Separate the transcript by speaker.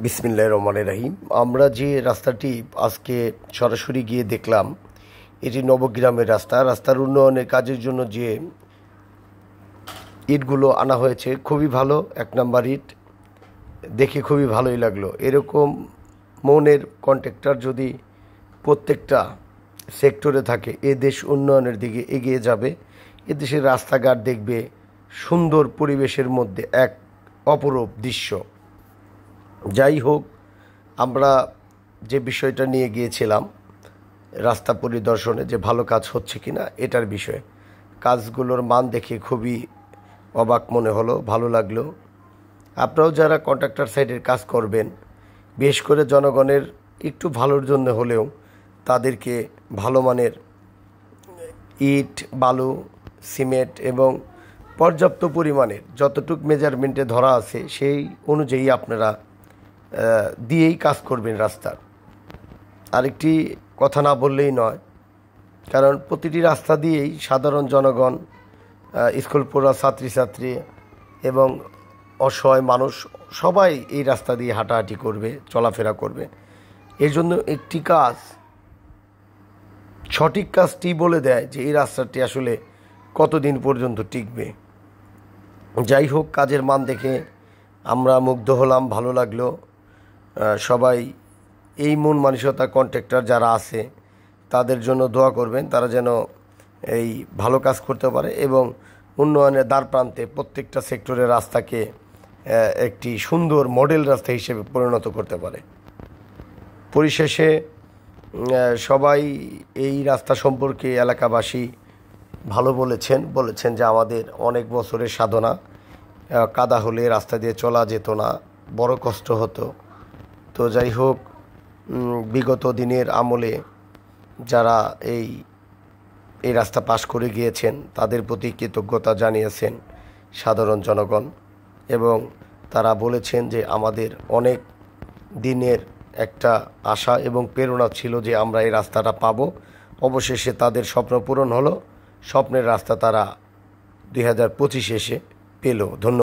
Speaker 1: বিসমিল্লাহির রহমানির রহিম। আমরা যে রাস্তাটি আজকে সরাসরি গিয়ে দেখলাম, এটি নবগ্রামের রাস্তা। রাস্তার উন্নয়নের কাজের জন্য যে ইটগুলো আনা হয়েছে খুবই ভালো, 1 নাম্বার ইট, দেখে খুবই ভালোই লাগলো। এরকম মনের কন্ট্রাক্টর যদি প্রত্যেকটা সেক্টরে থাকে, এ দেশ উন্নয়নের দিকে এগিয়ে যাবে। এদেশের রাস্তাঘাট দেখবে সুন্দর পরিবেশের মধ্যে এক অপরূপ দৃশ্য। যাই হোক, আমরা যে বিষয়টা নিয়ে গিয়েছিলাম রাস্তা পরিদর্শনে, যে ভালো কাজ হচ্ছে কিনা এটার বিষয়ে, কাজগুলোর মান দেখে খুবই অবাক মনে হলো, ভালো লাগলো। আপনারাও যারা কন্ট্রাক্টর সাইডের কাজ করবেন, বিশেষ করে জনগণের একটু ভালোর জন্য হলেও তাদেরকে ভালো মানের ইট, বালু, সিমেন্ট এবং পর্যাপ্ত পরিমাণের যতটুক মেজারমেন্টে ধরা আছে সেই অনুযায়ী আপনারা দিয়েই কাজ করবেন রাস্তার। আরেকটি কথা না বললেই নয়, কারণ প্রতিটি রাস্তা দিয়েই সাধারণ জনগণ, স্কুল পড়া ছাত্রছাত্রী এবং অসহায় মানুষ সবাই এই রাস্তা দিয়ে হাঁটাহাঁটি করবে, চলাফেরা করবে। এর জন্য একটি কাজ, সঠিক কাজটি বলে দেয় যে এই রাস্তাটি আসলে কতদিন পর্যন্ত টিকবে। যাই হোক, কাজের মান দেখে আমরা মুগ্ধ হলাম, ভালো লাগলো। সবাই এই মন মানসিকতা কন্ট্রাক্টর যারা আছে তাদের জন্য দোয়া করবেন, তারা যেন এই ভালো কাজ করতে পারে এবং উন্নয়নের দ্বার প্রান্তে প্রত্যেকটা সেক্টরের রাস্তাকে একটি সুন্দর মডেল রাস্তা হিসেবে পরিণত করতে পারে। পরিশেষে সবাই এই রাস্তা সম্পর্কে এলাকাবাসী ভালো বলেছেন যে আমাদের অনেক বছরের সাধনা, কাদা হলে রাস্তা দিয়ে চলা যেত না, বড় কষ্ট হতো। তো যাই হোক, বিগত দিনের আমলে যারা এই রাস্তা পাশ করে গিয়েছেন তাদের প্রতি কৃতজ্ঞতা জানিয়েছেন সাধারণ জনগণ, এবং তারা বলেছেন যে আমাদের অনেক দিনের একটা আশা এবং প্রেরণা ছিল যে আমরা এই রাস্তাটা পাব। অবশেষে তাদের স্বপ্ন পূরণ হলো, স্বপ্নের রাস্তা তারা 2025 এসে পেল। ধন্যবাদ।